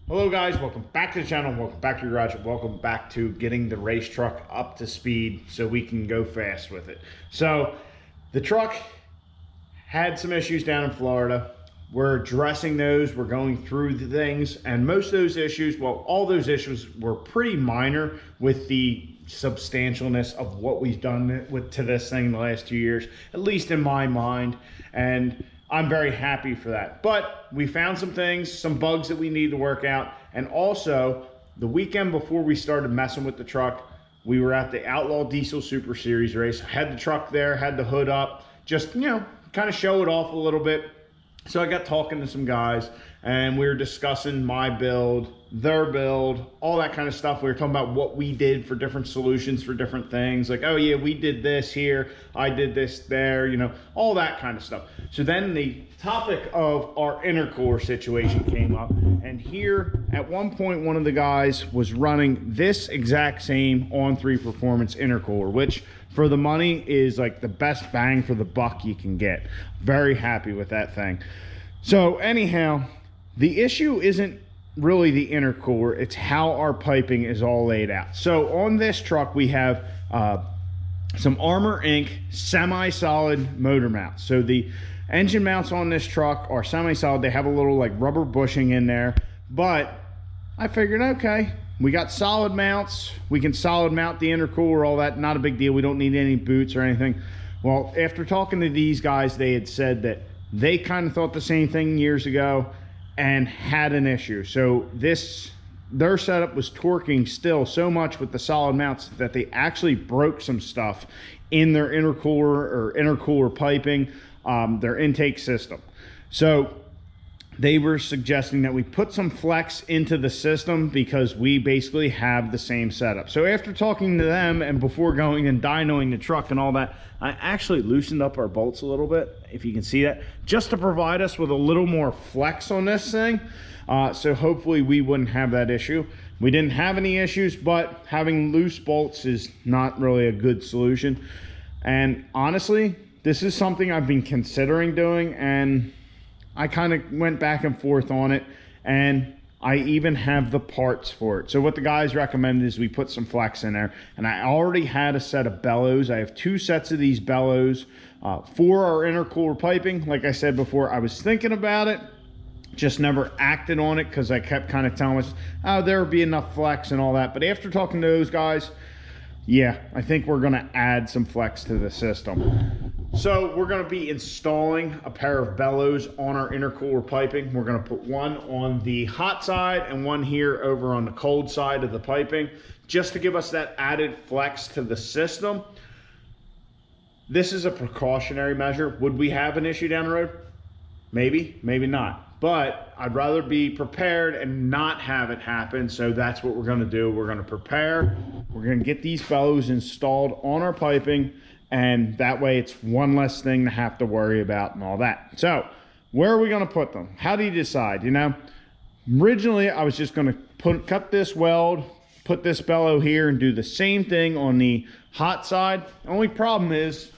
Hello guys, welcome back to the channel, welcome back to your garage, welcome back to getting the race truck up to speed so we can go fast with it. So the truck had some issues down in Florida. We're addressing those, we're going through the things, and most of those issues, well, all those issues were pretty minor with the substantialness of what we've done to this thing in the last 2 years, at least in my mind, and I'm very happy for that. But we found some things, some bugs that we need to work out. And also, the weekend before we started messing with the truck, we were at the Outlaw Diesel Super Series race. Had the truck there, had the hood up, just, you know, kind of show it off a little bit. So I got talking to some guys and we were discussing my build, their build, all that kind of stuff. We were talking about what we did for different solutions for different things. Like, oh yeah, we did this here, I did this there, you know, all that kind of stuff. So then the topic of our intercooler situation came up. And here at one point, one of the guys was running this exact same On3 Performance intercooler, which for the money is like the best bang for the buck you can get. Very happy with that thing. So anyhow, the issue isn't really the intercooler, it's how our piping is all laid out. So on this truck we have some Armor Inc semi-solid motor mounts. So the engine mounts on this truck are semi-solid. They have a little like rubber bushing in there, but I figured, okay, we got solid mounts, we can solid mount the intercooler, all that, not a big deal, we don't need any boots or anything. Well, after talking to these guys, they had said that they kind of thought the same thing years ago and had an issue. So their setup was torquing still so much with the solid mounts that they actually broke some stuff in their intercooler piping, their intake system. So they were suggesting that we put some flex into the system because we basically have the same setup. So after talking to them and before going and dynoing the truck and all that, I actually loosened up our bolts a little bit, if you can see that, just to provide us with a little more flex on this thing. So hopefully we wouldn't have that issue. We didn't have any issues, but having loose bolts is not really a good solution. And honestly, this is something I've been considering doing, and I kind of went back and forth on it, and I even have the parts for it. So what the guys recommended is we put some flex in there, and I already had a set of bellows. I have 2 sets of these bellows for our intercooler piping. Like I said before, I was thinking about it, just never acted on it because I kept kind of telling myself, oh, there would be enough flex and all that. But after talking to those guys, yeah, I think we're gonna add some flex to the system. So we're gonna be installing a pair of bellows on our intercooler piping. We're gonna put one on the hot side and one here over on the cold side of the piping, just to give us that added flex to the system. This is a precautionary measure. Would we have an issue down the road? Maybe, maybe not. But I'd rather be prepared and not have it happen. So that's what we're gonna do. We're gonna prepare. We're gonna get these bellows installed on our piping, and that way it's one less thing to have to worry about and all that. So where are we gonna put them? How do you decide? You know, originally I was just gonna cut this weld, put this bellow here and do the same thing on the hot side. Only problem is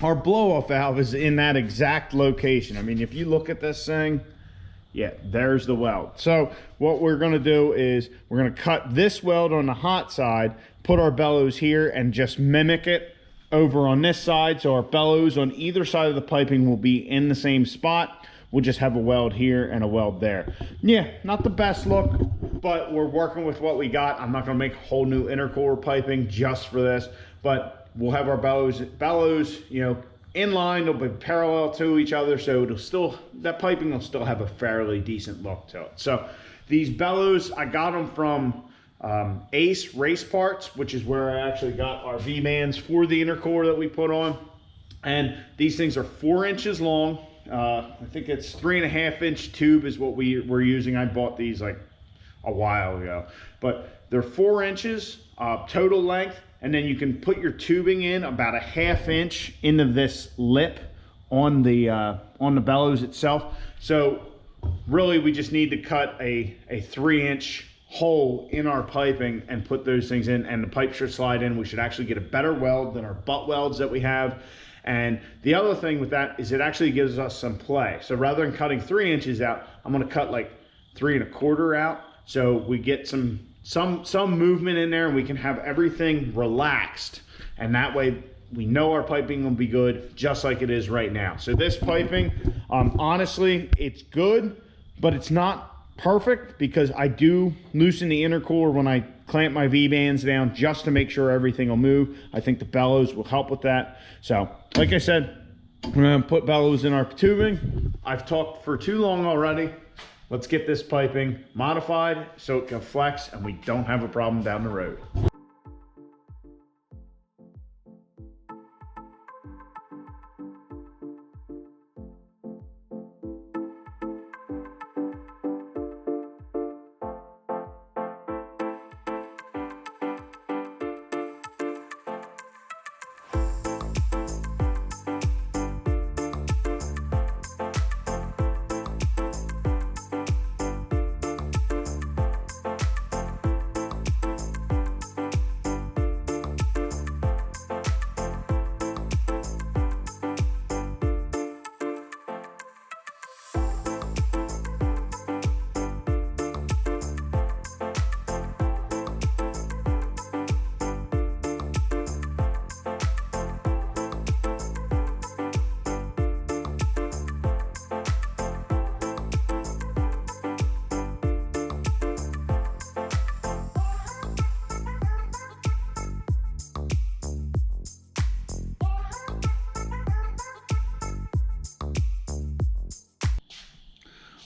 our blow-off valve is in that exact location. I mean, if you look at this thing, yeah, there's the weld. So what we're gonna do is we're gonna cut this weld on the hot side, put our bellows here and just mimic it over on this side. So our bellows on either side of the piping will be in the same spot. We'll just have a weld here and a weld there. Yeah, not the best look, but we're working with what we got. I'm not gonna make a whole new intercooler piping just for this, but we'll have our bellows, you know, in line. They'll be parallel to each other, so it'll still, that piping will still have a fairly decent look to it. So these bellows, I got them from Ace Race Parts, which is where I actually got our V-Mans for the intercooler that we put on. And these things are 4 inches long. I think it's 3.5-inch tube is what we're using. I bought these like a while ago, but they're 4 inches total length. And then you can put your tubing in about a 1/2 inch into this lip on the bellows itself. So really we just need to cut a 3-inch hole in our piping and put those things in, and the pipe should slide in. We should actually get a better weld than our butt welds that we have. And the other thing with that is it actually gives us some play. So rather than cutting 3 inches out, I'm gonna cut like 3 1/4 out. so we get some movement in there, and we can have everything relaxed, and that way we know our piping will be good, just like it is right now. So this piping, honestly, it's good, but it's not perfect, because I do loosen the intercooler when I clamp my V-bands down, just to make sure everything will move. I think the bellows will help with that. So like I said, we're gonna put bellows in our tubing. I've talked for too long already. Let's get this piping modified so it can flex and we don't have a problem down the road.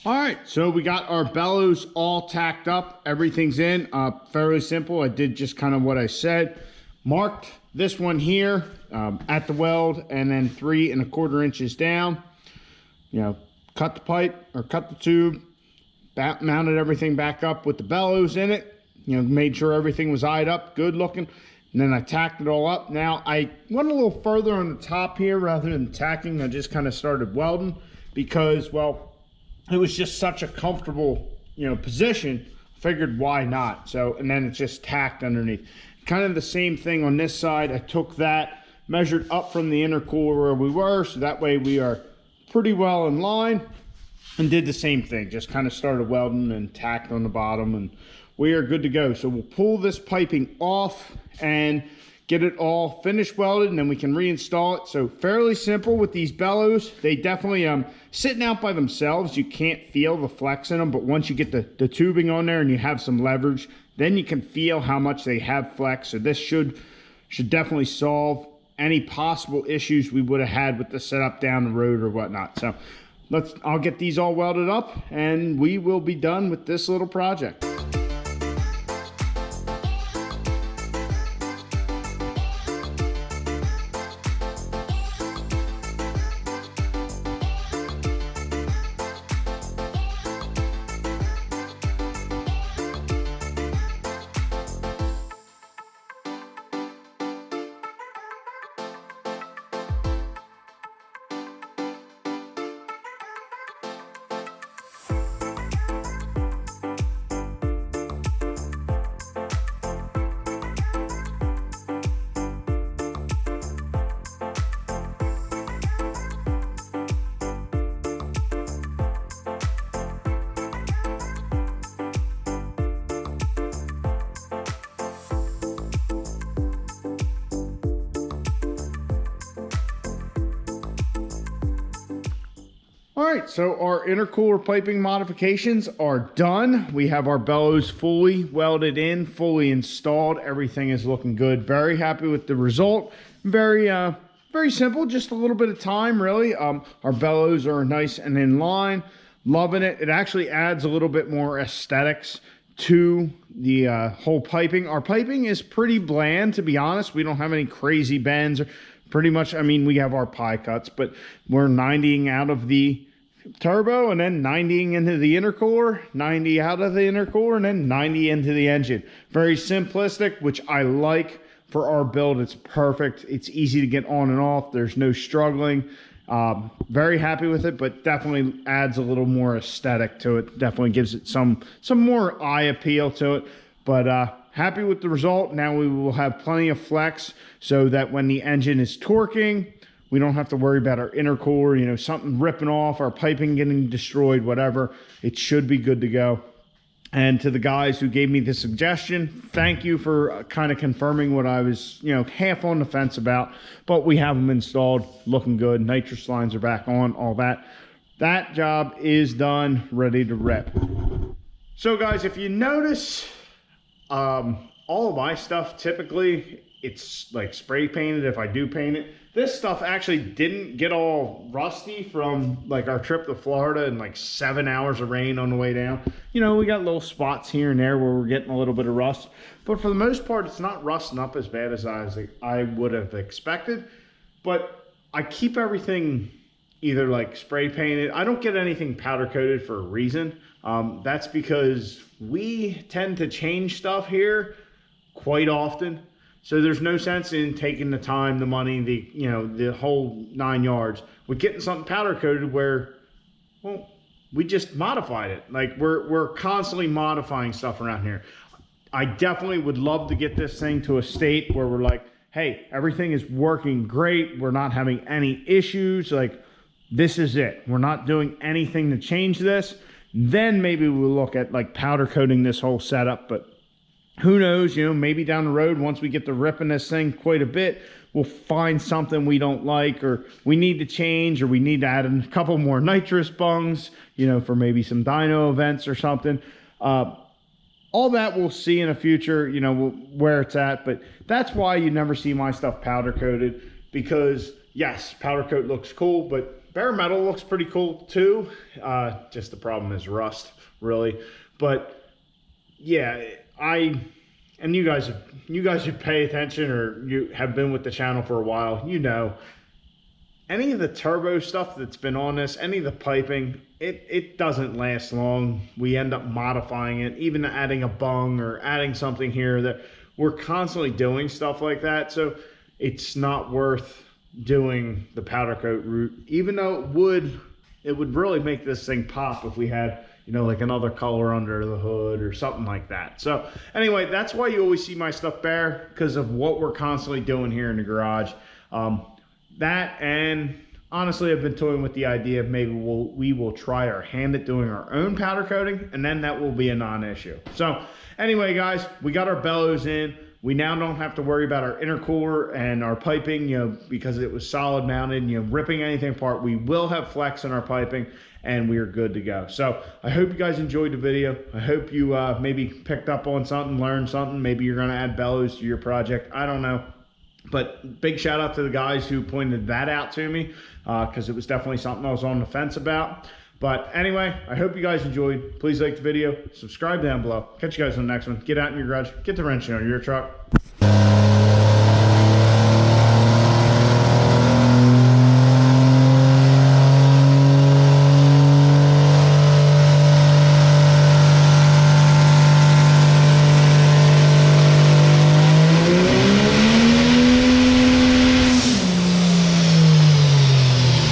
All right, so we got our bellows all tacked up. Everything's in, fairly simple. I did just kind of what I said. Marked this one here at the weld, and then 3 1/4 inches down. You know, cut the pipe or cut the tube, mounted everything back up with the bellows in it. You know, made sure everything was eyed up, good looking. And then I tacked it all up. Now I went a little further on the top here rather than tacking. I just kind of started welding because, well, it was just such a comfortable, you know, position. Figured why not? So, and then it's just tacked underneath. Kind of the same thing on this side. I took that, measured up from the intercooler where we were, so that way we are pretty well in line, and did the same thing. Just kind of started welding and tacked on the bottom, and we are good to go. So we'll pull this piping off and get it all finished welded, and then we can reinstall it. So fairly simple with these bellows. They definitely sitting out by themselves, you can't feel the flex in them, but once you get the tubing on there and you have some leverage, then you can feel how much they have flex. So this should definitely solve any possible issues we would have had with the setup down the road or whatnot. So I'll get these all welded up and we will be done with this little project. All right, so our intercooler piping modifications are done. We have our bellows fully welded in, fully installed. Everything is looking good. Very happy with the result. Very simple, just a little bit of time, really. Our bellows are nice and in line. Loving it. It actually adds a little bit more aesthetics to the whole piping. Our piping is pretty bland, to be honest. We don't have any crazy bends. Pretty much, I mean, we have our pie cuts, but we're 90ing out of the turbo and then 90ing into the intercooler, 90 out of the intercooler, and then 90 into the engine. Very simplistic, which I like for our build. It's perfect. It's easy to get on and off. There's no struggling. Very happy with it, but definitely adds a little more aesthetic to it. Definitely gives it some more eye appeal to it. But happy with the result. Now we will have plenty of flex so that when the engine is torquing, we don't have to worry about our intercooler, you know, something ripping off, our piping getting destroyed, whatever. It should be good to go. And to the guys who gave me the suggestion, thank you for kind of confirming what I was, you know, half on the fence about. But we have them installed, looking good. Nitrous lines are back on, all that. That job is done, ready to rip. So guys, if you notice, all of my stuff, typically, it's like spray painted if I do paint it. This stuff actually didn't get all rusty from like our trip to Florida and like 7 hours of rain on the way down. You know, we got little spots here and there where we're getting a little bit of rust, but for the most part, it's not rusting up as bad as I would have expected. But I keep everything either like spray painted. I don't get anything powder coated for a reason. That's because we tend to change stuff here quite often. So there's no sense in taking the time, the money, the whole 9 yards with getting something powder coated where, well, we just modified it. Like we're constantly modifying stuff around here. I definitely would love to get this thing to a state where we're like, hey, everything is working great. We're not having any issues. Like, this is it. We're not doing anything to change this. Then maybe we'll look at like powder coating this whole setup, but who knows, you know, maybe down the road, once we get to ripping this thing quite a bit, we'll find something we don't like, or we need to change, or we need to add a couple more nitrous bungs, you know, for maybe some dyno events or something. All that we'll see in the future, you know, where it's at. But that's why you never see my stuff powder coated, because yes, powder coat looks cool, but bare metal looks pretty cool too. Just the problem is rust, really. But yeah, and you guys who pay attention or you have been with the channel for a while, you know, any of the turbo stuff that's been on this, any of the piping, it doesn't last long. We end up modifying it, even adding a bung or adding something here. That we're constantly doing stuff like that. So it's not worth doing the powder coat route, even though it would really make this thing pop if we had, you know, like another color under the hood or something like that. So anyway, that's why you always see my stuff bare, because of what we're constantly doing here in the garage. That, and honestly, I've been toying with the idea of maybe we will try our hand at doing our own powder coating, and then that will be a non-issue. So anyway, guys, we got our bellows in. We now don't have to worry about our intercooler and our piping, you know, because it was solid mounted, you know, ripping anything apart. We will have flex in our piping, and we are good to go. So I hope you guys enjoyed the video. I hope you maybe picked up on something, learned something. Maybe you're going to add bellows to your project. I don't know. But big shout out to the guys who pointed that out to me, because it was definitely something I was on the fence about. But anyway, I hope you guys enjoyed. Please like the video, subscribe down below. Catch you guys on the next one. Get out in your garage, get the wrench on your truck.